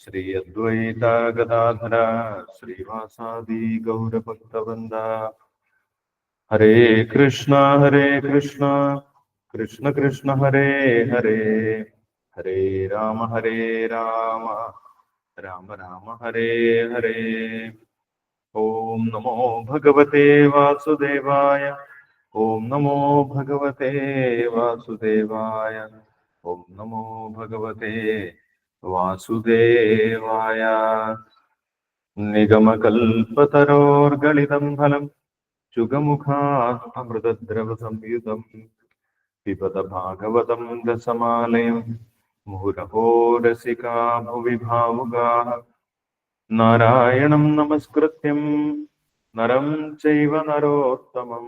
ശ്രീ അദ്വൈത ഗദാധര ശ്രീവാസാദി ഗൗരഭക്തവൃന്ദ. ഹരേ കൃഷ്ണ കൃഷ്ണ കൃഷ്ണ ഹരേ ഹരേ, ഹരേ രാമ രാമ രാമ ഹരേ ഹരേ. ഓം നമോ ഭഗവതേ വാസുദേവായ, ഓം നമോ ഭഗവതേ വാസുദേവായ, ഓം നമോ ഭഗവതേ വാസുദേവായ. നിഗമകൽപതരോർഗളിതം ഫലം ചുഗമുഖാമൃതദ്രവ സംയുതം പിബത ഭാഗവതം രസമാലയം മുഹുരഹോ രസികാ ഭുവി ഭാവുകാഃ. നാരായണം നമസ്കൃത്യം നരം ചൈവ നരോത്തമം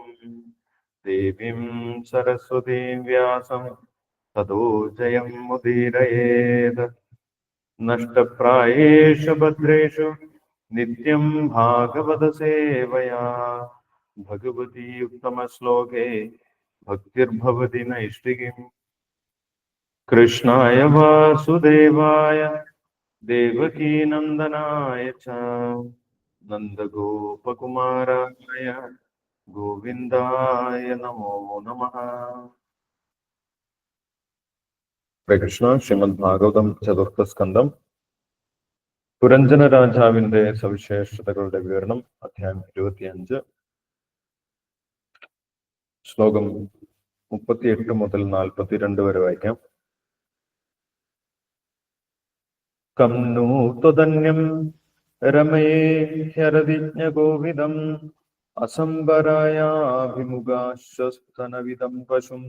ദേവീം സരസ്വതീം വ്യാസം തതോ ജയം മുദീരയേത്. നഷ്ടപ്രായേഷു ഭദ്രേഷു നിത്യം ഭാഗവത സേവയാ ഭഗവതി ഉത്തമശ്ലോകേ ഭക്തിർഭവതി നൈഷ്ഠികീം. കൃഷ്ണായ വാസുദേവായ ദേവകീനന്ദനായ ച നന്ദഗോപകുമാരായ ഗോവിന്ദായ നമോ നമഃ. കൃഷ്ണ ശ്രീമദ് ഭാഗവതം ചതുർത്ഥ സ്കന്ധം, പുരഞ്ജന രാജാവിന്റെ സവിശേഷതകളുടെ വിവരണം, അധ്യായം 25, ശ്ലോകം 38 മുതൽ 42 വരെ വായിക്കാം. കം നൂ ത്വദന്യം രമയേ ഹ്യരതിജ്ഞഗോവിദം അസംബരായാഭിമുഖാശ്വസ്തനവിദം പശും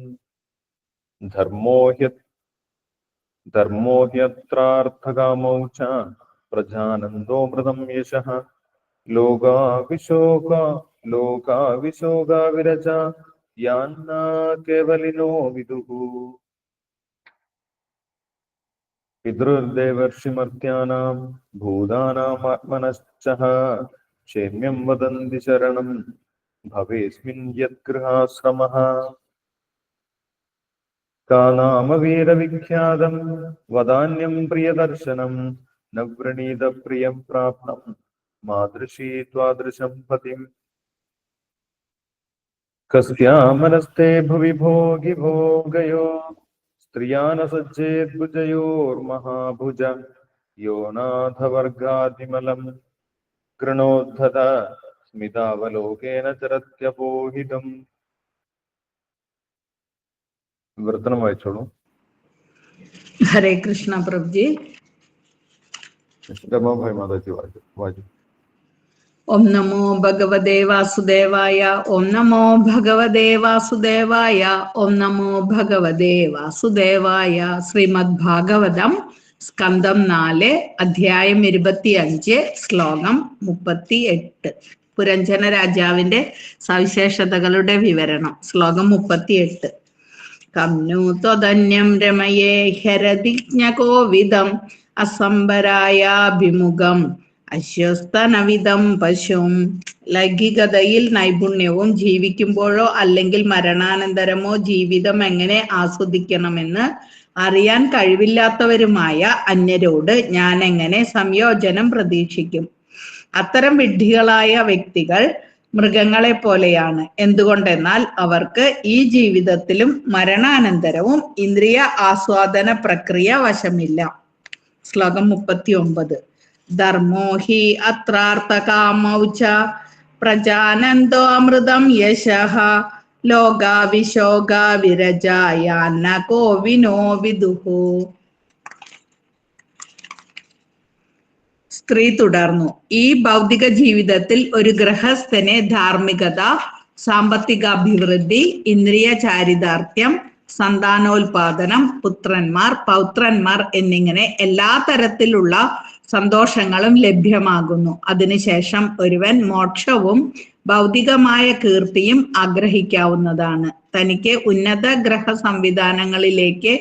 ധർമ്മോ ഹ്യത്രാർത്ഥകാമൗ ച പ്രജാനന്ദോമൃതം യശഃ ലോകാവിശോകാ വിരജ യാന്ന കേവലിനോ വിദുഃ. പിതൃദേവർഷിമർത്യാനാം ഭൂതാനാമാത്മനശ്ചഃ ക്ഷേമ്യം വദന്തി ശരണം ഭവേസ്മിൻ യദ്ഗൃഹാശ്രമഃ. കാനാമവീരവിഖ്യാതം വദാന്യം പ്രിയദർശനം ന വൃണീത പ്രിയം പ്രാപ്തം മാതൃശീ ത്വാദൃശം പതിം. കസ്യാമനസ്തേ ഭുവി ഭോഗി ഭോഗയോ സ്ത്രിയാനസജ്ജേദ്ഭുജയോർമഹാഭുജ യോ നാഥവർഗാതിമലം കൃണോദ്ധത സ്മിതാവലോകേന ചരത്യപോഹിതം. വിവർത്തനം വായിച്ചോളൂ. ഹരേ കൃഷ്ണ പ്രഭുജി. രമാഭായി മാതാജി വായിച്ചു. ഓം നമോ ഭഗവതേ വാസുദേവായ, ഓം നമോ ഭഗവതേ വാസുദേവായ, ഓം നമോ ഭഗവതേ വാസുദേവായ. ശ്രീമദ് ഭാഗവതം സ്കന്ധം 4, അധ്യായം 25, ശ്ലോകം 38. പുരഞ്ജന രാജാവിന്റെ സവിശേഷതകളുടെ വിവരണം. ശ്ലോകം 38. കം നൂ ത്വദന്യം രമയേ ഹ്യരതിജ്ഞകോവിദം അസംബരായാഭിമുഖം അശ്വസ്തനവിധം പശും. ലൈംഗികതയിൽ നൈപുണ്യവും ജീവിക്കുമ്പോഴോ അല്ലെങ്കിൽ മരണാനന്തരമോ ജീവിതം എങ്ങനെ ആസ്വദിക്കണമെന്ന് അറിയാൻ കഴിവില്ലാത്തവരുമായ അന്യരോട് ഞാൻ എങ്ങനെ സംയോജനം പ്രതീക്ഷിക്കും? അത്തരം വിഡ്ഢികളായ വ്യക്തികൾ മൃഗങ്ങളെ പോലെയാണ്. എന്തുകൊണ്ടെന്നാൽ അവർക്ക് ഈ ജീവിതത്തിലും മരണാനന്തരവും ഇന്ദ്രിയ ആസ്വാദന പ്രക്രിയ വശമില്ല. ശ്ലോകം 39. ധർമ്മോ ഹി അത്രാർത്ഥകാമൗ ച പ്രജാനന്ദോ അമൃതം യശഃ ലോകാവിശോകാ വിരജാ യാന്ന കോവിനോ വിദുഃ. സ്ത്രീ തുടർന്നു, ഈ ഭൗതിക ജീവിതത്തിൽ ഒരു ഗൃഹസ്ഥനെ ധാർമ്മികത, സാമ്പത്തിക അഭിവൃദ്ധി, ഇന്ദ്രിയ ചാരിതാർത്ഥ്യം, സന്താനോൽപാദനം, പുത്രന്മാർ, പൗത്രന്മാർ എന്നിങ്ങനെ എല്ലാ തരത്തിലുള്ള സന്തോഷങ്ങളും ലഭ്യമാകുന്നു. അതിനുശേഷം ഒരുവൻ മോക്ഷവും ഭൗതികമായ കീർത്തിയും ആഗ്രഹിക്കാവുന്നതാണ്. തനിക്ക് ഉന്നത ഗ്രഹ സംവിധാനങ്ങളിലേക്ക്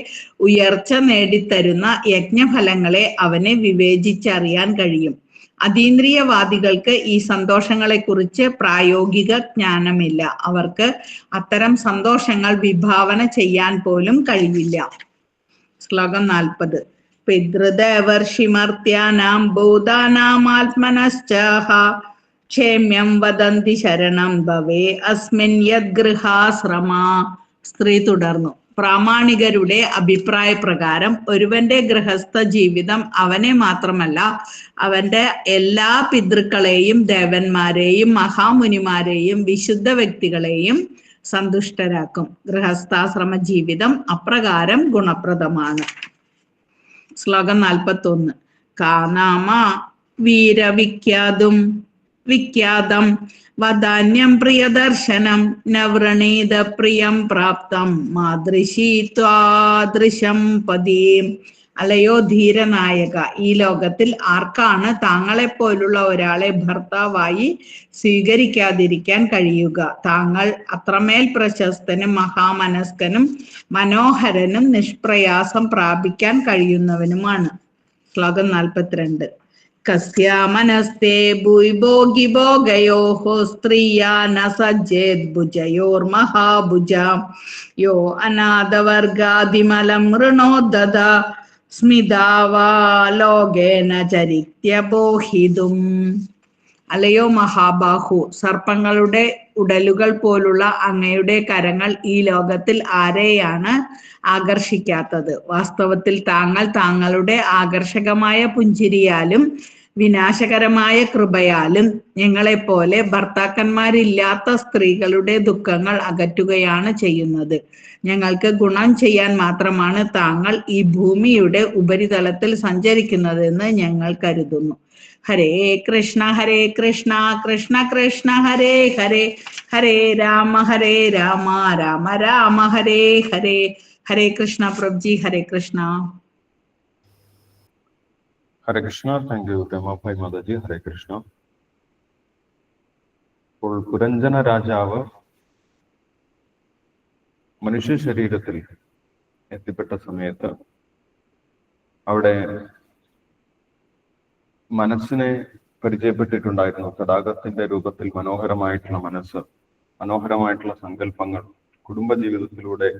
ഉയർച്ച നേടിത്തരുന്ന യജ്ഞഫലങ്ങളെ അവന് വിവേചിച്ചറിയാൻ കഴിയും. അതീന്ദ്രിയവാദികൾക്ക് ഈ സന്തോഷങ്ങളെക്കുറിച്ച് പ്രായോഗിക ജ്ഞാനമില്ല. അവർക്ക് അത്തരം സന്തോഷങ്ങൾ വിഭാവന ചെയ്യാൻ പോലും കഴിയില്ല. ശ്ലോകം 40. പിതൃദേവർഷിമർത്യാനാം ഭൂതാനാമാത്മനശ്ചാഹ ക്ഷേമ്യം വദന്തി ശരണം ഭവേ അസ്മിൻ യദ്ഗൃഹാശ്രമ. സ്ത്രീ തുടർന്നു, പ്രാമാണികരുടെ അഭിപ്രായ പ്രകാരം ഒരുവന്റെ ഗൃഹസ്ഥ ജീവിതം അവനെ മാത്രമല്ല അവന്റെ എല്ലാ പിതൃക്കളെയും ദേവന്മാരെയും മഹാമുനിമാരെയും വിശുദ്ധ വ്യക്തികളെയും സന്തുഷ്ടരാക്കും. ഗൃഹസ്ഥാശ്രമ ജീവിതം അപ്രകാരം ഗുണപ്രദമാണ്. ശ്ലോകം 41. കാനാമ വിഖ്യാതം വദാന്യം പ്രിയദർശനം നവ്രണീത പ്രിയം പ്രാപ്തം മാതൃശീ ത്വാദൃശം പതിയും. അലയോ ധീരനായക, ഈ ലോകത്തിൽ ആർക്കാണ് താങ്കളെപ്പോലുള്ള ഒരാളെ ഭർത്താവായി സ്വീകരിക്കാതിരിക്കാൻ കഴിയുക? താങ്കൾ അത്രമേൽ പ്രശസ്തനും മഹാമനസ്കനും മനോഹരനും നിഷ്പ്രയാസം പ്രാപിക്കാൻ കഴിയുന്നവനുമാണ്. ശ്ലോകം 42. കസ്യാമനസ്തേ ഭൂയിഭോഗി ഭോഗയോഹോ സ്ത്രീയാ ന സജ്ജേത് ഭുജയോർമഹാഭുജ യോ അനാഥവർഗാദിമലം ഋണോദദ സ്മിതാവാലോകേന ചരിത്യബോഹിതും. അലയോ മഹാബാഹു, സർപ്പങ്ങളുടെ ഉടലുകൾ പോലുള്ള അങ്ങയുടെ കരങ്ങൾ ഈ ലോകത്തിൽ ആരെയാണ് ആകർഷിക്കാത്തത്? വാസ്തവത്തിൽ താങ്കൾ താങ്കളുടെ ആകർഷകമായ പുഞ്ചിരിയാലും വിനാശകരമായ കൃപയാലും ഞങ്ങളെപ്പോലെ ഭർത്താക്കന്മാരില്ലാത്ത സ്ത്രീകളുടെ ദുഃഖങ്ങൾ അകറ്റുകയാണ് ചെയ്യുന്നത്. ഞങ്ങൾക്ക് ഗുണം ചെയ്യാൻ മാത്രമാണ് താങ്കൾ ഈ ഭൂമിയുടെ ഉപരിതലത്തിൽ സഞ്ചരിക്കുന്നതെന്ന് ഞങ്ങൾ കരുതുന്നു. ഹരേ കൃഷ്ണ കൃഷ്ണ കൃഷ്ണ ഹരേ ഹരേ, ഹരേ രാമ രാമ രാമ ഹരേ ഹരേ. ഹരേ കൃഷ്ണ പ്രഭുജി, ഹരേ കൃഷ്ണ. ഹരേ കൃഷ്ണ. Thank you Ramabai Mataji. ഹരേ കൃഷ്ണ. ഇപ്പോൾ പുരഞ്ജന രാജാവ് മനുഷ്യ ശരീരത്തിൽ എത്തിപ്പെട്ട സമയത്ത് അവിടെ മനസ്സിനെ പരിചയപ്പെട്ടിട്ടുണ്ടായിരുന്നു. തടാകത്തിന്റെ രൂപത്തിൽ മനോഹരമായിട്ടുള്ള മനസ്സ്, മനോഹരമായിട്ടുള്ള സങ്കല്പങ്ങൾ. കുടുംബജീവിതത്തിലൂടെ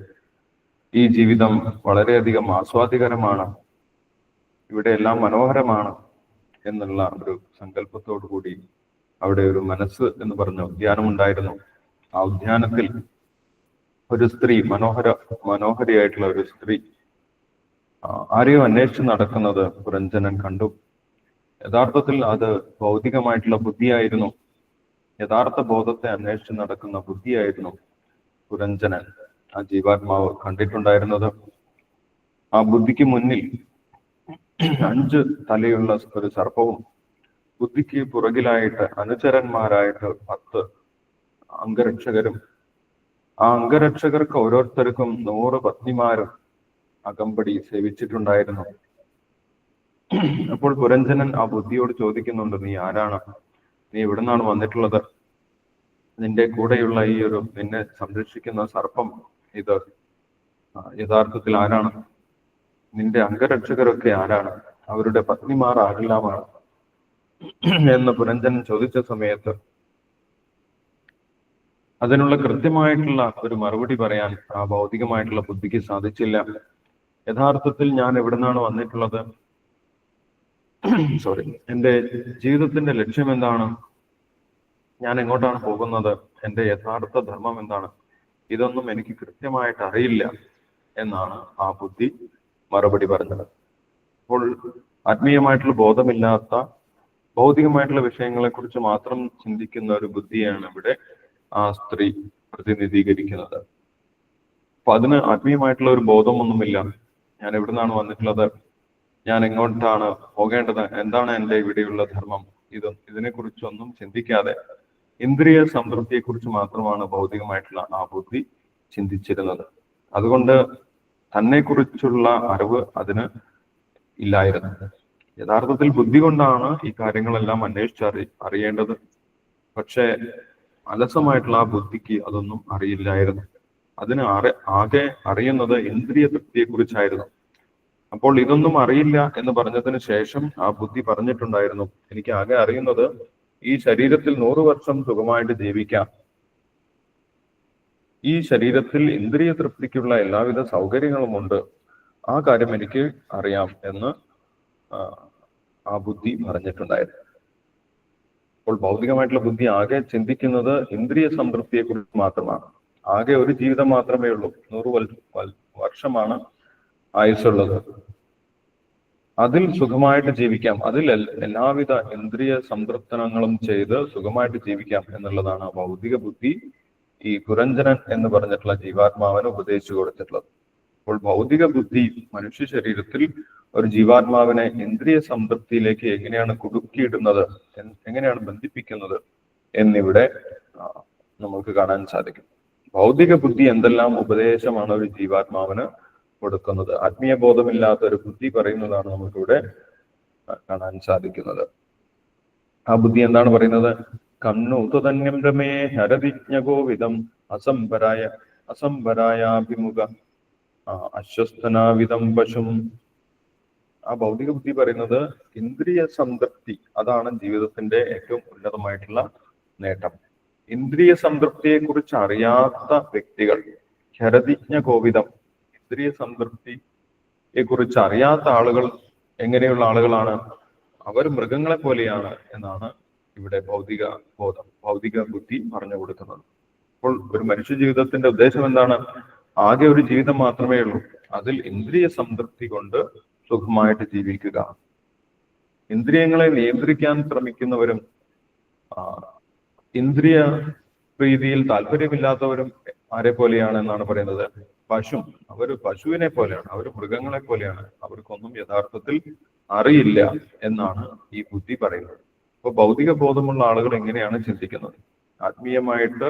ഈ ജീവിതം വളരെയധികം ആസ്വാദികരമാണ്, ഇവിടെ എല്ലാം മനോഹരമാണ് എന്നുള്ള ഒരു സങ്കല്പത്തോടു കൂടി അവിടെ ഒരു മനസ്സ് എന്ന് പറഞ്ഞ ഉദ്യാനം ഉണ്ടായിരുന്നു. ആ ഉദ്യാനത്തിൽ ഒരു സ്ത്രീ, മനോഹരിയായിട്ടുള്ള ഒരു സ്ത്രീ ആരെയോ അന്വേഷിച്ച് നടക്കുന്നത് പുരഞ്ജനൻ കണ്ടു. യഥാർത്ഥത്തിൽ അത് ഭൗതികമായിട്ടുള്ള ബുദ്ധിയായിരുന്നു. യഥാർത്ഥ ബോധത്തെ അന്വേഷിച്ച് നടക്കുന്ന ബുദ്ധിയായിരുന്നു പുരഞ്ജനൻ, ആ ജീവാത്മാവ് കണ്ടിട്ടുണ്ടായിരുന്നത്. ആ ബുദ്ധിക്ക് മുന്നിൽ 5 തലയുള്ള ഒരു സർപ്പവും ബുദ്ധിക്ക് പുറകിലായിട്ട് അനുചരന്മാരായിട്ട് 10 അംഗരക്ഷകരും, ആ അംഗരക്ഷകർക്ക് ഓരോരുത്തർക്കും 100 പത്നിമാരും അകമ്പടി സേവിച്ചിട്ടുണ്ടായിരുന്നു. അപ്പോൾ പുരഞ്ജനൻ ആ ബുദ്ധിയോട് ചോദിക്കുന്നുണ്ട്, നീ ആരാണ്? നീ എവിടെ നിന്നാണ് വന്നിട്ടുള്ളത്? നിന്റെ കൂടെയുള്ള ഈ ഒരു നിന്നെ സംരക്ഷിക്കുന്ന സർപ്പം ഇത് യഥാർത്ഥത്തിൽ ആരാണ്? നിന്റെ അംഗരക്ഷകരൊക്കെ ആരാണ്? അവരുടെ പത്നിമാർ ആരെല്ലാമാണ് എന്ന് പുരഞ്ജനൻ ചോദിച്ച സമയത്ത് അതിനുള്ള കൃത്യമായിട്ടുള്ള ഒരു മറുപടി പറയാൻ ആ ഭൗതികമായിട്ടുള്ള ബുദ്ധിക്ക് സാധിച്ചില്ല. യഥാർത്ഥത്തിൽ ഞാൻ എവിടെ നിന്നാണ് വന്നിട്ടുള്ളത്, എന്റെ ജീവിതത്തിന്റെ ലക്ഷ്യം എന്താണ്, ഞാൻ എങ്ങോട്ടാണ് പോകുന്നത്, എന്റെ യഥാർത്ഥ ധർമ്മം എന്താണ്, ഇതൊന്നും എനിക്ക് കൃത്യമായിട്ട് അറിയില്ല എന്നാണ് ആ ബുദ്ധി മറുപടി പറഞ്ഞത്. അപ്പോൾ ആത്മീയമായിട്ടുള്ള ബോധമില്ലാത്ത ഭൗതികമായിട്ടുള്ള വിഷയങ്ങളെ കുറിച്ച് മാത്രം ചിന്തിക്കുന്ന ഒരു ബുദ്ധിയാണ് ഇവിടെ ആ സ്ത്രീ പ്രതിനിധീകരിക്കുന്നത്. അപ്പൊ അതിന് ആത്മീയമായിട്ടുള്ള ഒരു ബോധമൊന്നുമില്ല. ഞാൻ എവിടെ നിന്നാണ് വന്നിട്ടുള്ളത്, ഞാൻ എങ്ങോട്ടാണ് പോകേണ്ടത്, എന്താണ് എൻ്റെ ഇവിടെയുള്ള ധർമ്മം, ഇതിനെ കുറിച്ചൊന്നും ചിന്തിക്കാതെ ഇന്ദ്രിയ സംതൃപ്തിയെ കുറിച്ച് മാത്രമാണ് ഭൗതികമായിട്ടുള്ള ആ ബുദ്ധി ചിന്തിച്ചിരുന്നത്. അതുകൊണ്ട് തന്നെ കുറിച്ചുള്ള അറിവ് അതിന് ഇല്ലായിരുന്നു. യഥാർത്ഥത്തിൽ ബുദ്ധി കൊണ്ടാണ് ഈ കാര്യങ്ങളെല്ലാം അറിയേണ്ടത്. പക്ഷെ അലസമായിട്ടുള്ള ആ ബുദ്ധിക്ക് അതൊന്നും അറിയില്ലായിരുന്നു. അതിന് ആകെ അറിയുന്നത് ഇന്ദ്രിയ തൃപ്തിയെ കുറിച്ചായിരുന്നു. അപ്പോൾ ഇതൊന്നും അറിയില്ല എന്ന് പറഞ്ഞതിന് ശേഷം ആ ബുദ്ധി പറഞ്ഞിട്ടുണ്ടായിരുന്നു, എനിക്ക് ആകെ അറിയുന്നത് ഈ ശരീരത്തിൽ 100 വർഷം സുഖമായിട്ട് ജീവിക്കാം, ഈ ശരീരത്തിൽ ഇന്ദ്രിയ തൃപ്തിക്കുള്ള എല്ലാവിധ സൗകര്യങ്ങളുമുണ്ട്, ആ കാര്യം എനിക്ക് അറിയാം എന്ന് ആ ബുദ്ധി പറഞ്ഞിട്ടുണ്ടായിരുന്നു. അപ്പോൾ ഭൗതികമായിട്ടുള്ള ബുദ്ധി ആകെ ചിന്തിക്കുന്നത് ഇന്ദ്രിയ സംതൃപ്തിയെ കുറിച്ച് മാത്രമാണ്. ആകെ ഒരു ജീവിതം മാത്രമേ ഉള്ളൂ, 100 വർഷമാണ് ആയുസ്സുള്ളത്. അതിൽ സുഖമായിട്ട് ജീവിക്കാം, അതിൽ എല്ലാവിധ ഇന്ദ്രിയ സംതൃപ്തനങ്ങളും ചെയ്ത് സുഖമായിട്ട് ജീവിക്കാം എന്നുള്ളതാണ് ഭൗതിക ബുദ്ധി ഈ പുരഞ്ജനൻ എന്ന് പറഞ്ഞിട്ടുള്ള ജീവാത്മാവിന് ഉപദേശിച്ചു കൊടുത്തിട്ടുള്ളത്. അപ്പോൾ ഭൗതിക ബുദ്ധി മനുഷ്യ ശരീരത്തിൽ ഒരു ജീവാത്മാവിനെ ഇന്ദ്രിയ സംതൃപ്തിയിലേക്ക് എങ്ങനെയാണ് കുടുക്കിയിടുന്നത്, എങ്ങനെയാണ് ബന്ധിപ്പിക്കുന്നത് എന്നിവിടെ നമുക്ക് കാണാൻ സാധിക്കും. ഭൗതിക ബുദ്ധി എന്തെല്ലാം ഉപദേശമാണ് ഒരു ജീവാത്മാവിന് കൊടുക്കുന്നത്, ആത്മീയ ബോധമില്ലാത്ത ഒരു ബുദ്ധി പറയുന്നതാണ് നമുക്കിവിടെ കാണാൻ സാധിക്കുന്നത്. ആ ബുദ്ധി എന്താണ് പറയുന്നത്? കണ്ണുതന്യം രമേ ഹരവിജ്ഞഗോവിതം അസംബരായാഭിമുഖ അശ്വസ്തനാവിധം പശും. ആ ഭൗതിക ബുദ്ധി പറയുന്നത് ഇന്ദ്രിയ സംതൃപ്തി അതാണ് ജീവിതത്തിന്റെ ഏറ്റവും ഉന്നതമായിട്ടുള്ള നേട്ടം. ഇന്ദ്രിയ സംതൃപ്തിയെ കുറിച്ച് അറിയാത്ത വ്യക്തികൾ, ഹരവിജ്ഞ ഗോവിതം, ഇന്ദ്രിയ സംതൃപ്തിയെ കുറിച്ച് അറിയാത്ത ആളുകൾ എങ്ങനെയുള്ള ആളുകളാണ്? അവർ മൃഗങ്ങളെ പോലെയാണ് എന്നാണ് ഇവിടെ ഭൗതിക ബുദ്ധി പറഞ്ഞു കൊടുക്കുന്നത്. അപ്പോൾ ഒരു മനുഷ്യ ജീവിതത്തിന്റെ ഉദ്ദേശം എന്താണ്? ആകെ ഒരു ജീവിതം മാത്രമേ ഉള്ളൂ, അതിൽ ഇന്ദ്രിയ സംതൃപ്തി കൊണ്ട് സുഖമായിട്ട് ജീവിക്കുക. ഇന്ദ്രിയങ്ങളെ നിയന്ത്രിക്കാൻ ശ്രമിക്കുന്നവരും ഇന്ദ്രിയ പ്രീതിയിൽ താല്പര്യമില്ലാത്തവരും ആരെ പോലെയാണ് എന്നാണ് പറയുന്നത്? അവർ പശുവിനെ പോലെയാണ്, അവർ മൃഗങ്ങളെ പോലെയാണ്, അവർക്കൊന്നും യഥാർത്ഥത്തിൽ അറിയില്ല എന്നാണ് ഈ ബുദ്ധി പറയുന്നത്. അപ്പൊ ഭൗതിക ബോധമുള്ള ആളുകൾ എങ്ങനെയാണ് ചിന്തിക്കുന്നത്? ആത്മീയമായിട്ട്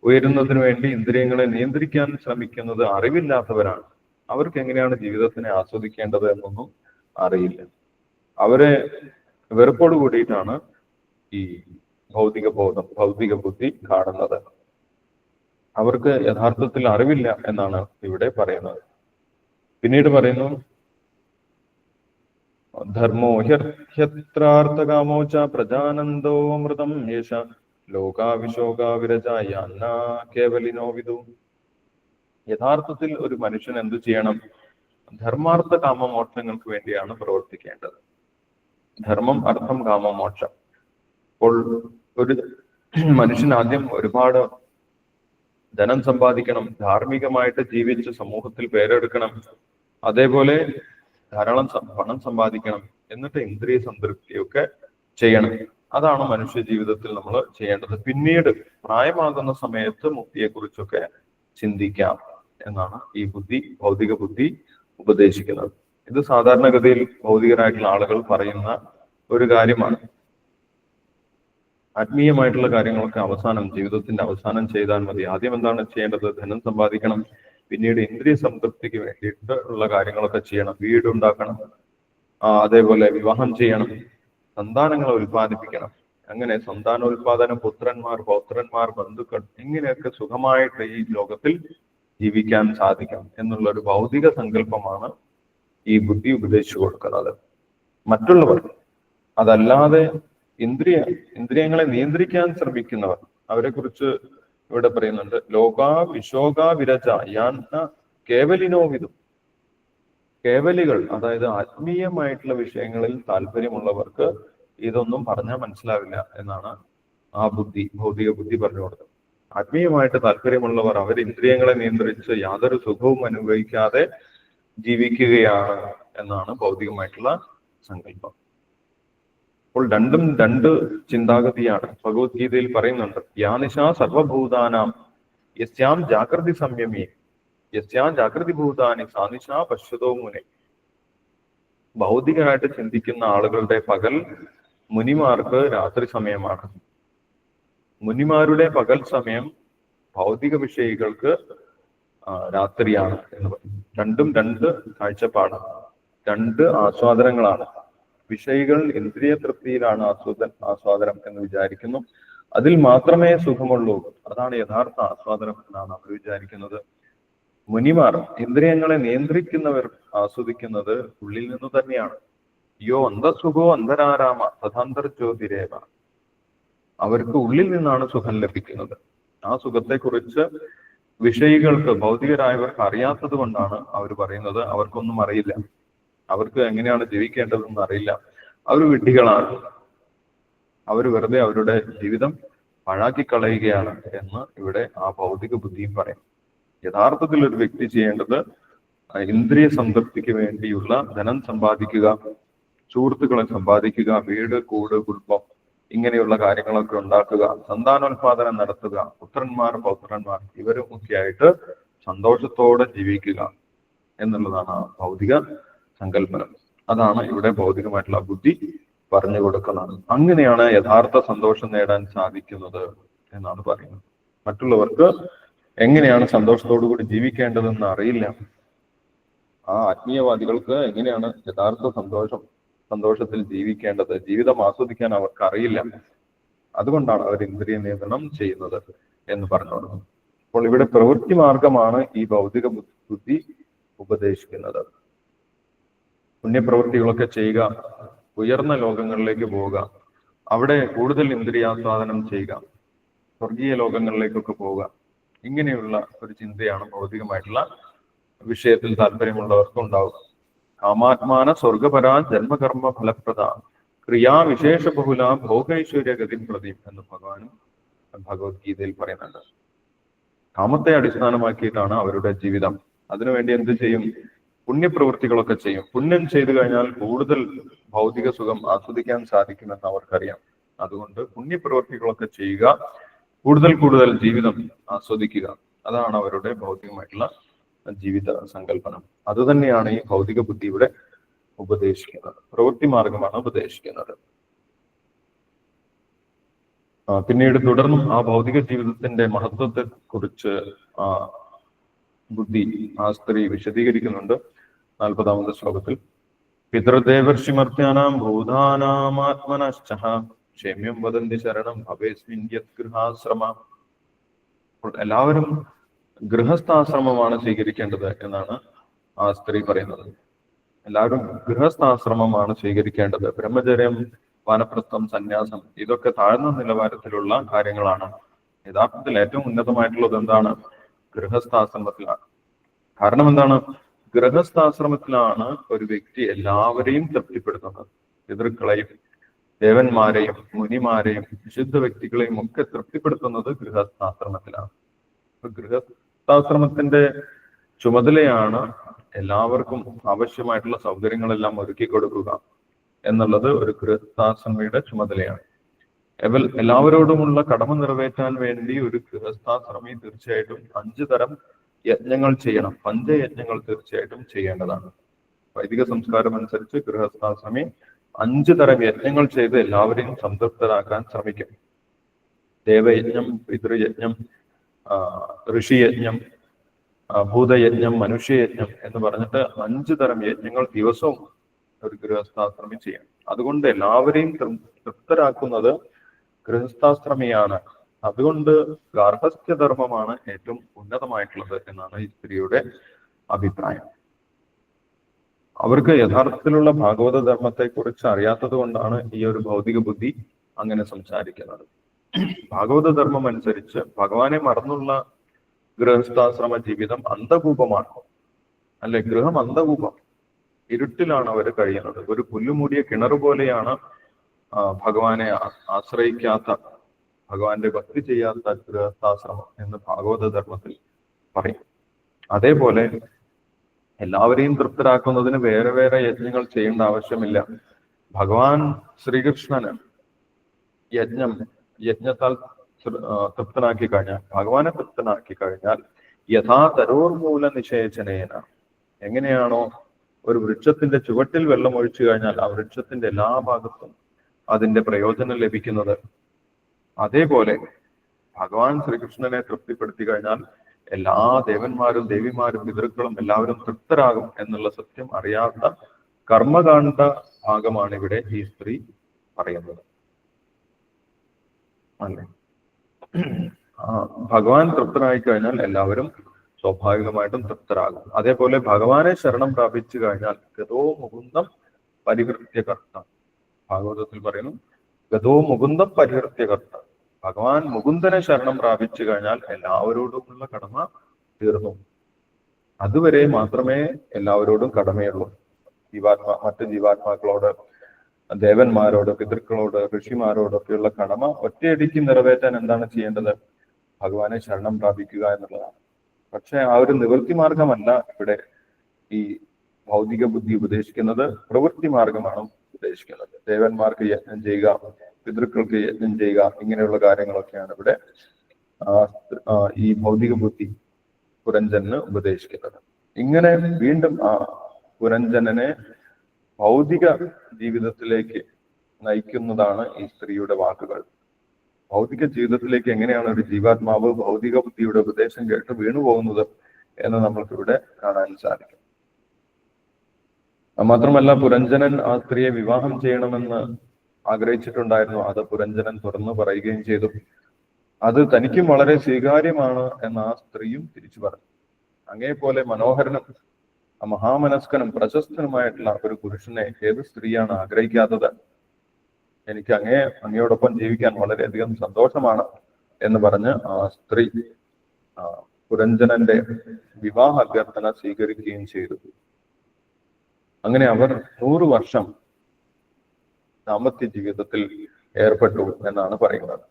ഉയരുന്നതിന് വേണ്ടി ഇന്ദ്രിയങ്ങളെ നിയന്ത്രിക്കാൻ ശ്രമിക്കുന്നത് ആറിവില്ലാത്തവരാണ്. അവർക്ക് എങ്ങനെയാണ് ജീവിതത്തിനെ ആസ്വദിക്കേണ്ടത് എന്നൊന്നും അറിയില്ല. അവരെ വെറുപ്പോട് കൂടിയിട്ടാണ് ഈ ഭൗതിക ബുദ്ധി കാണുന്നത്. അവർക്ക് യഥാർത്ഥത്തിൽ അറിവില്ല എന്നാണ് ഇവിടെ പറയുന്നത്. പിന്നീട് പറയുന്നു, ധർമ്മോ ഹ്യത്രാർത്ഥകാമോ ച പ്രജാനന്ദോ അമൃതം യേശ ലോകാവിശോകാവിരജായാന്ന കേവലിനോ വിദു. യഥാർത്ഥത്തിൽ ഒരു മനുഷ്യൻ എന്തു ചെയ്യണം? ധർമാർത്ഥ കാമമോക്ഷങ്ങൾക്ക് വേണ്ടിയാണ് പ്രവർത്തിക്കേണ്ടത്. ധർമ്മം, അർത്ഥം, കാമം, മോക്ഷം. അപ്പോൾ ഒരു മനുഷ്യൻ ആദ്യം ഒരുപാട് ധനം സമ്പാദിക്കണം, ധാർമ്മികമായിട്ട് ജീവിച്ച് സമൂഹത്തിൽ പേരെടുക്കണം, അതേപോലെ ധാരാളം പണം സമ്പാദിക്കണം, എന്നിട്ട് ഇന്ദ്രിയ സംതൃപ്തിയൊക്കെ ചെയ്യണം. അതാണ് മനുഷ്യ ജീവിതത്തിൽ നമ്മൾ ചെയ്യേണ്ടത്. പിന്നീട് പ്രായമാകുന്ന സമയത്ത് മുക്തിയെ കുറിച്ചൊക്കെ ചിന്തിക്കാം എന്നാണ് ഈ ഭൗതിക ബുദ്ധി ഉപദേശിക്കുന്നത്. ഇത് സാധാരണഗതിയിൽ ഭൗതികരായിട്ടുള്ള ആളുകൾ പറയുന്ന ഒരു കാര്യമാണ്. ആത്മീയമായിട്ടുള്ള കാര്യങ്ങളൊക്കെ ജീവിതത്തിന്റെ അവസാനം ചെയ്താൽ മതി. ആദ്യം എന്താണ് ചെയ്യേണ്ടത്? ധനം സമ്പാദിക്കണം, പിന്നീട് ഇന്ദ്രിയ സംതൃപ്തിക്ക് വേണ്ടിയിട്ട് ഉള്ള കാര്യങ്ങളൊക്കെ ചെയ്യണം. വീടുണ്ടാക്കണം, അതേപോലെ വിവാഹം ചെയ്യണം, സന്താനങ്ങളെ ഉൽപ്പാദിപ്പിക്കണം. അങ്ങനെ സന്താനോൽപാദനം, പുത്രന്മാർ, പൗത്രന്മാർ, ബന്ധുക്കൾ, ഇങ്ങനെയൊക്കെ സുഖമായിട്ട് ഈ ലോകത്തിൽ ജീവിക്കാൻ സാധിക്കും എന്നുള്ള ഒരു ഭൗതിക സങ്കല്പമാണ് ഈ ബുദ്ധി ഉപദേശിച്ചു കൊടുക്കുന്നത്. മറ്റുള്ളവർ അതല്ലാതെ ഇന്ദ്രിയങ്ങളെ നിയന്ത്രിക്കാൻ ശ്രമിക്കുന്നവർ, അവരെ കുറിച്ച് ഇവിടെ പറയുന്നുണ്ട്. ലോകാവിശോകാവിരജ യാന്ന കേവലിനോ വിദും. കേവലികൾ, അതായത് ആത്മീയമായിട്ടുള്ള വിഷയങ്ങളിൽ താല്പര്യമുള്ളവർക്ക് ഇതൊന്നും പറഞ്ഞാൽ മനസ്സിലാവില്ല എന്നാണ് ആ ഭൗതിക ബുദ്ധി പറഞ്ഞു കൊടുത്തത്. ആത്മീയമായിട്ട് താല്പര്യമുള്ളവർ അവർ ഇന്ദ്രിയങ്ങളെ നിയന്ത്രിച്ച് യാതൊരു സുഖവും അനുഭവിക്കാതെ ജീവിക്കുകയാണ് എന്നാണ് ഭൗതികമായിട്ടുള്ള സങ്കല്പം. അപ്പോൾ രണ്ട് ചിന്താഗതിയാണ്. ഭഗവത്ഗീതയിൽ പറയുന്നുണ്ട്, യാനിശാ സർവഭൂതാനാം യസ്യാം ജാഗ്രതി സംയമി യസ്യാം ജാഗ്രതി ഭൂതാനി സാനിശാ പശ്യതോ മുനെ. ഭൗതികമായിട്ട് ചിന്തിക്കുന്ന ആളുകളുടെ പകൽ, മുനിമാർക്ക് രാത്രി സമയമാണ്. മുനിമാരുടെ പകൽ സമയം ഭൗതിക വിഷയികൾക്ക് രാത്രിയാണ് എന്ന് പറയും. രണ്ട് കാഴ്ചപ്പാടാണ്, രണ്ട് ആസ്വാദനങ്ങളാണ്. വിഷയികൾ ഇന്ദ്രിയ തൃപ്തിയിലാണ് ആസ്വാദനം എന്ന് വിചാരിക്കുന്നു. അതിൽ മാത്രമേ സുഖമുള്ളൂ, അതാണ് യഥാർത്ഥ ആസ്വാദനം എന്നാണ് അവർ വിചാരിക്കുന്നത്. മുനിമാർ, ഇന്ദ്രിയങ്ങളെ നിയന്ത്രിക്കുന്നവർ ആസ്വദിക്കുന്നത് ഉള്ളിൽ നിന്ന് തന്നെയാണ്. യോ അന്തസുഖോ അന്തരാരാമ തഥാന്തർജ്യോതിരേവ. അവർക്ക് ഉള്ളിൽ നിന്നാണ് സുഖം ലഭിക്കുന്നത്. ആ സുഖത്തെക്കുറിച്ച് വിഷയികൾക്ക്, ഭൗതികരായവർക്ക് അറിയാത്തത് കൊണ്ടാണ് അവർ പറയുന്നത് അവർക്കൊന്നും അറിയില്ല, അവർക്ക് എങ്ങനെയാണ് ജീവിക്കേണ്ടതെന്ന് അറിയില്ല, അവർ വിഡ്ഢികളാണ്, അവർ വെറുതെ അവരുടെ ജീവിതം പാഴാക്കി കളയുകയാണ് എന്ന് ഇവിടെ ആ ഭൗതിക ബുദ്ധിയും പറയും. യഥാർത്ഥത്തിൽ ഒരു വ്യക്തി ചെയ്യേണ്ടത് ഇന്ദ്രിയ സംതൃപ്തിക്ക് വേണ്ടിയുള്ള ധനം സമ്പാദിക്കുക, സുഹൃത്തുക്കളെ സമ്പാദിക്കുക, വീട്, കൂട്, കുടുംബം ഇങ്ങനെയുള്ള കാര്യങ്ങളൊക്കെ ഉണ്ടാക്കുക, സന്താനോത്പാദനം നടത്തുക, പുത്രന്മാർ, പൗത്രന്മാർ ഇവരൊക്കെ ആയിട്ട് സന്തോഷത്തോടെ ജീവിക്കുക എന്നുള്ളതാണ് ആ ഭൗതിക സങ്കല്പനം. അതാണ് ഇവിടെ ഭൗതികമായിട്ടുള്ള ബുദ്ധി പറഞ്ഞു കൊടുക്കുന്നത്. അങ്ങനെയാണ് യഥാർത്ഥ സന്തോഷം നേടാൻ സാധിക്കുന്നത് എന്നാണ് പറയുന്നത്. മറ്റുള്ളവർക്ക് എങ്ങനെയാണ് സന്തോഷത്തോടു കൂടി ജീവിക്കേണ്ടതെന്ന് അറിയില്ല. ആ ആത്മീയവാദികൾക്ക് എങ്ങനെയാണ് യഥാർത്ഥ സന്തോഷത്തിൽ ജീവിക്കേണ്ടത്, ജീവിതം ആസ്വദിക്കാൻ അവർക്ക് അറിയില്ല. അതുകൊണ്ടാണ് അവർ ഇന്ദ്രിയ നിയന്ത്രണം ചെയ്യുന്നത് എന്ന് പറഞ്ഞു. അപ്പോൾ ഇവിടെ പ്രവൃത്തി മാർഗമാണ് ഈ ഭൗതിക ബുദ്ധി ഉപദേശിക്കുന്നത്. പുണ്യപ്രവൃത്തികളൊക്കെ ചെയ്യുക, ഉയർന്ന ലോകങ്ങളിലേക്ക് പോവുക, അവിടെ കൂടുതൽ ഇന്ദ്രിയാസ്വാദനം ചെയ്യുക, സ്വർഗീയ ലോകങ്ങളിലേക്കൊക്കെ പോവുക, ഇങ്ങനെയുള്ള ഒരു ചിന്തയാണ് ഭൗതികമായിട്ടുള്ള വിഷയത്തിൽ താല്പര്യമുള്ളവർക്ക് ഉണ്ടാവുക. കാമാത്മാന സ്വർഗപരാ ജന്മകർമ്മ ഫലപ്രദ ക്രിയാവിശേഷ ബഹുല ഭോഗൈശ്വര്യ ഗതി പ്രതി എന്ന് ഭഗവാനും ഭഗവത്ഗീതയിൽ പറയുന്നുണ്ട്. കാമത്തെ അടിസ്ഥാനമാക്കിയിട്ടാണ് അവരുടെ ജീവിതം. അതിനുവേണ്ടി എന്ത് ചെയ്യും? പുണ്യപ്രവൃത്തികളൊക്കെ ചെയ്യും. പുണ്യം ചെയ്തു കഴിഞ്ഞാൽ കൂടുതൽ ഭൗതിക സുഖം ആസ്വദിക്കാൻ സാധിക്കുമെന്ന് അവർക്കറിയാം. അതുകൊണ്ട് പുണ്യപ്രവൃത്തികളൊക്കെ ചെയ്യുക, കൂടുതൽ ജീവിതം ആസ്വദിക്കുക, അതാണ് അവരുടെ ഭൗതികമായിട്ടുള്ള ജീവിത സങ്കല്പനം. അതുതന്നെയാണ് ഈ ഭൗതിക ബുദ്ധി ഇവിടെ ഉപദേശിക്കുന്നത്. പ്രവൃത്തി മാർഗമാണ് ഉപദേശിക്കുന്നത്. പിന്നീട് തുടർന്നും ആ ഭൗതിക ജീവിതത്തിന്റെ മഹത്വത്തെ കുറിച്ച് ബുദ്ധി ആ സ്ത്രീ വിശദീകരിക്കുന്നുണ്ട് 40ാമത്തെ ശ്ലോകത്തിൽ. പിതൃദേവർഷിമർത്യാനാം ഭൂതാനാമാത്മനശ്ച ക്ഷേമ്യം വദന്തി ശരണം ഭവേസ്മിൻ യത്ഗൃഹാശ്രമ. അപ്പോൾ എല്ലാവരും ഗൃഹസ്ഥാശ്രമമാണ് സ്വീകരിക്കേണ്ടത് എന്നാണ് ആ സ്ത്രീ പറയുന്നത്. എല്ലാവരും ഗൃഹസ്ഥാശ്രമമാണ് സ്വീകരിക്കേണ്ടത്. ബ്രഹ്മചര്യം, വാനപ്രസ്ഥം, സന്യാസം ഇതൊക്കെ താഴ്ന്ന നിലവാരത്തിലുള്ള കാര്യങ്ങളാണ്. യഥാർത്ഥത്തിൽ ഏറ്റവും ഉന്നതമായിട്ടുള്ളത് എന്താണ്? ഗൃഹസ്ഥാശ്രമത്തിലാണ്. കാരണം എന്താണ്? ഗൃഹസ്ഥാശ്രമത്തിലാണ് ഒരു വ്യക്തി എല്ലാവരെയും തൃപ്തിപ്പെടുത്തുന്നത്. പിതൃക്കളെയും ദേവന്മാരെയും മുനിമാരെയും വിശുദ്ധ വ്യക്തികളെയും ഒക്കെ തൃപ്തിപ്പെടുത്തുന്നത് ഗൃഹസ്ഥാശ്രമത്തിലാണ്. ഗൃഹസ്ഥാശ്രമത്തിന്റെ ചുമതലയാണ് എല്ലാവർക്കും ആവശ്യമായിട്ടുള്ള സൗകര്യങ്ങളെല്ലാം ഒരുക്കി കൊടുക്കുക എന്നുള്ളത് ഒരു ഗൃഹസ്ഥാശ്രമിയുടെ ചുമതലയാണ്. എല്ലാവരോടുമുള്ള കടമ നിറവേറ്റാൻ വേണ്ടി ഒരു ഗൃഹസ്ഥാശ്രമി തീർച്ചയായിട്ടും 5 തരം യജ്ഞങ്ങൾ ചെയ്യണം. പഞ്ചയജ്ഞങ്ങൾ തീർച്ചയായിട്ടും ചെയ്യേണ്ടതാണ്. വൈദിക സംസ്കാരം അനുസരിച്ച് ഗൃഹസ്ഥാശ്രമി 5 തരം യജ്ഞങ്ങൾ ചെയ്ത് എല്ലാവരെയും സംതൃപ്തരാക്കാൻ ശ്രമിക്കും. ദേവയജ്ഞം, പിതൃയജ്ഞം, ഋഷിയജ്ഞം, ഭൂതയജ്ഞം, മനുഷ്യയജ്ഞം എന്ന് പറഞ്ഞിട്ട് 5 തരം യജ്ഞങ്ങൾ ദിവസവും ഒരു ഗൃഹസ്ഥാശ്രമി ചെയ്യണം. അതുകൊണ്ട് എല്ലാവരെയും തൃപ്തരാക്കുന്നത് ഗൃഹസ്ഥാശ്രമിയാണ്. അതുകൊണ്ട് ഗാർഹസ്ഥ്യധർമ്മമാണ് ഏറ്റവും ഉന്നതമായിട്ടുള്ളത് എന്നാണ് ഈ സ്ത്രീയുടെ അഭിപ്രായം. അവർക്ക് യഥാർത്ഥത്തിലുള്ള ഭാഗവത ധർമ്മത്തെ കുറിച്ച് അറിയാത്തത് കൊണ്ടാണ് ഈ ഒരു ഭൗതിക ബുദ്ധി അങ്ങനെ സംസാരിക്കുന്നത്. ഭാഗവത ധർമ്മം അനുസരിച്ച് ഭഗവാനെ മറന്നുള്ള ഗൃഹസ്ഥാശ്രമ ജീവിതം അന്ധകൂപമാണ്. അല്ലെ, ഗൃഹം അന്ധകൂപം, ഇരുട്ടിലാണ് അവർ കഴിയുന്നത്. ഒരു പുല്ലുമൂടിയ കിണർ പോലെയാണ് ഭഗവാനെ ആശ്രയിക്കാത്ത, ഭഗവാന്റെ ഭക്തി ചെയ്യാത്ത ഗൃഹസ്ഥാശ്രമം എന്ന് ഭാഗവത ധർമ്മത്തിൽ പറയും. അതേപോലെ എല്ലാവരെയും തൃപ്തരാക്കുന്നതിന് വേറെ വേറെ യജ്ഞങ്ങൾ ചെയ്യേണ്ട ആവശ്യമില്ല. ഭഗവാൻ ശ്രീകൃഷ്ണന് യജ്ഞത്താൽ തൃപ്തനാക്കി കഴിഞ്ഞാൽ, ഭഗവാനെ തൃപ്തനാക്കി കഴിഞ്ഞാൽ യഥാ തരോർമൂല നിഷേചനേന, എങ്ങനെയാണോ ഒരു വൃക്ഷത്തിന്റെ ചുവട്ടിൽ വെള്ളം ഒഴിച്ചു കഴിഞ്ഞാൽ ആ വൃക്ഷത്തിന്റെ എല്ലാ ഭാഗത്തും അതിന്റെ പ്രയോജനം ലഭിക്കുന്നത്, അതേപോലെ ഭഗവാൻ ശ്രീകൃഷ്ണനെ തൃപ്തിപ്പെടുത്തി കഴിഞ്ഞാൽ എല്ലാ ദേവന്മാരും ദേവിമാരും പിതൃക്കളും എല്ലാവരും തൃപ്തരാകും എന്നുള്ള സത്യം അറിയാത്ത കർമ്മകാണ്ഡ ഭാഗമാണ് ഇവിടെ ഈ സ്ത്രീ പറയുന്നത്. അല്ലെ, ഭഗവാൻ തൃപ്തനായി കഴിഞ്ഞാൽ എല്ലാവരും സ്വാഭാവികമായിട്ടും തൃപ്തരാകും. അതേപോലെ ഭഗവാനെ ശരണം പ്രാപിച്ചു കഴിഞ്ഞാൽ ഗതോ മുകുന്ദം പരിഹൃത്യകർത്ത, ഭാഗവതത്തിൽ പറയുന്നു ഗതോ മുകുന്ദം പരിഹൃത്യകർത്ത, ഭഗവാൻ മുകുന്ദനെ ശരണം പ്രാപിച്ചു കഴിഞ്ഞാൽ എല്ലാവരോടുമുള്ള കടമ തീർന്നു. അതുവരെ മാത്രമേ എല്ലാവരോടും കടമയുള്ളൂ. മറ്റ് ജീവാത്മാക്കളോട്, ദേവന്മാരോട്, പിതൃക്കളോട്, ഋഷിമാരോടൊക്കെയുള്ള കടമ ഒറ്റയടിക്ക് നിറവേറ്റാൻ എന്താണ് ചെയ്യേണ്ടത്? ഭഗവാനെ ശരണം പ്രാപിക്കുക എന്നുള്ളതാണ്. പക്ഷെ ആ ഒരു നിവൃത്തി മാർഗമല്ല ഇവിടെ ഈ ഭൗതിക ബുദ്ധി ഉപദേശിക്കുന്നത്, പ്രവൃത്തി മാർഗമാണ് ഉപദേശിക്കുന്നത്. ദേവന്മാർക്ക് യജ്ഞം ചെയ്യുക, പിതൃക്കൾക്ക് യജ്ഞം ചെയ്യുക, ഇങ്ങനെയുള്ള കാര്യങ്ങളൊക്കെയാണ് ഇവിടെ ഈ ഭൗതിക ബുദ്ധി പുരഞ്ജനന് ഉപദേശിക്കുന്നത്. ഇങ്ങനെ വീണ്ടും ആ പുരഞ്ജനനെ ഭൗതിക ജീവിതത്തിലേക്ക് നയിക്കുന്നതാണ് ഈ സ്ത്രീയുടെ വാക്കുകൾ. ഭൗതിക ജീവിതത്തിലേക്ക് എങ്ങനെയാണ് ഒരു ജീവാത്മാവ് ഭൗതിക ബുദ്ധിയുടെ ഉപദേശം കേട്ട് വീണുപോകുന്നത് എന്ന് നമ്മൾക്കിവിടെ കാണാൻ സാധിക്കും. മാത്രമല്ല, പുരഞ്ജനൻ ആ സ്ത്രീയെ വിവാഹം ചെയ്യണമെന്ന് ആഗ്രഹിച്ചിട്ടുണ്ടായിരുന്നു. അത് പുരഞ്ജനൻ തുറന്നു പറയുകയും ചെയ്തു. അത് തനിക്കും വളരെ സ്വീകാര്യമാണ് എന്ന് ആ സ്ത്രീയും തിരിച്ചു പറഞ്ഞു. അങ്ങേപോലെ മനോഹരനും മഹാമനസ്കനും പ്രശസ്തനുമായിട്ടുള്ള ഒരു പുരുഷനെ ഏത് സ്ത്രീയാണ് ആഗ്രഹിക്കാത്തത്? എനിക്ക് അങ്ങയോടൊപ്പം ജീവിക്കാൻ വളരെയധികം സന്തോഷമാണ് എന്ന് പറഞ്ഞ് ആ സ്ത്രീ പുരഞ്ജനന്റെ വിവാഹ അഭ്യർത്ഥന സ്വീകരിക്കുകയും ചെയ്തു. അങ്ങനെ അവർ 100 വർഷം ദാമ്പത്യ ജീവിതത്തിൽ ഏർപ്പെട്ടു എന്നാണ് പറയുന്നത്.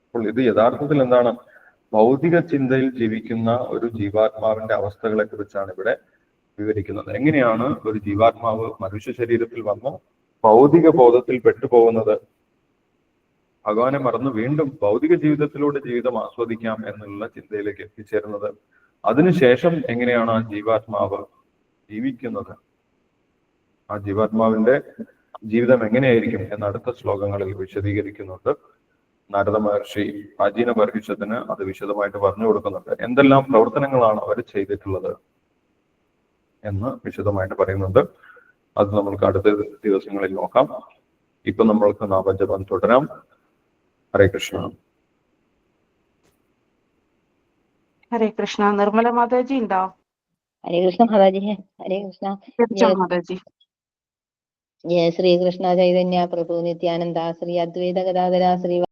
അപ്പോൾ ഇത് യഥാർത്ഥത്തിൽ എന്താണ്? ഭൗതിക ചിന്തയിൽ ജീവിക്കുന്ന ഒരു ജീവാത്മാവിന്റെ അവസ്ഥകളെ കുറിച്ചാണ് ഇവിടെ വിവരിക്കുന്നത്. എങ്ങനെയാണ് ഒരു ജീവാത്മാവ് മനുഷ്യ ശരീരത്തിൽ വന്ന് ഭൗതിക ബോധത്തിൽ പെട്ടുപോകുന്നത്, ഭഗവാനെ മറന്ന് വീണ്ടും ഭൗതിക ജീവിതത്തിലൂടെ ജീവിതം ആസ്വദിക്കാം എന്നുള്ള ചിന്തയിലേക്ക് എത്തിച്ചേരുന്നത്, അതിനുശേഷം എങ്ങനെയാണ് ആ ജീവാത്മാവ് ജീവിക്കുന്നത്, ആ ജീവാത്മാവിന്റെ ജീവിതം എങ്ങനെയായിരിക്കും എന്ന് അടുത്ത ശ്ലോകങ്ങളിൽ വിശദീകരിക്കുന്നുണ്ട്. നാരദ മഹർഷി പ്രാചീന ബർഹിഷത്തിന് അത് വിശദമായിട്ട് പറഞ്ഞു കൊടുക്കുന്നുണ്ട്. എന്തെല്ലാം പ്രവർത്തനങ്ങളാണ് അവർ ചെയ്തിട്ടുള്ളത് എന്ന് വിശദമായിട്ട് പറയുന്നുണ്ട്. അത് നമ്മൾക്ക് അടുത്ത ദിവസങ്ങളിൽ നോക്കാം. ഇപ്പൊ നമ്മൾക്ക് നാമജപം തുടരാം. ഹരേ കൃഷ്ണ. ഹരേ കൃഷ്ണ. നിർമ്മല മാതാജി ഉണ്ടോ? ഹരേ കൃഷ്ണ മാതാജി. ഹരേ കൃഷ്ണ. മാതാജി. ജയ ശ്രീകൃഷ്ണ ചൈതന്യ പ്രഭു നിത്യാനന്ദ ശ്രീ അദ്വൈത ഗദാധര ശ്രീ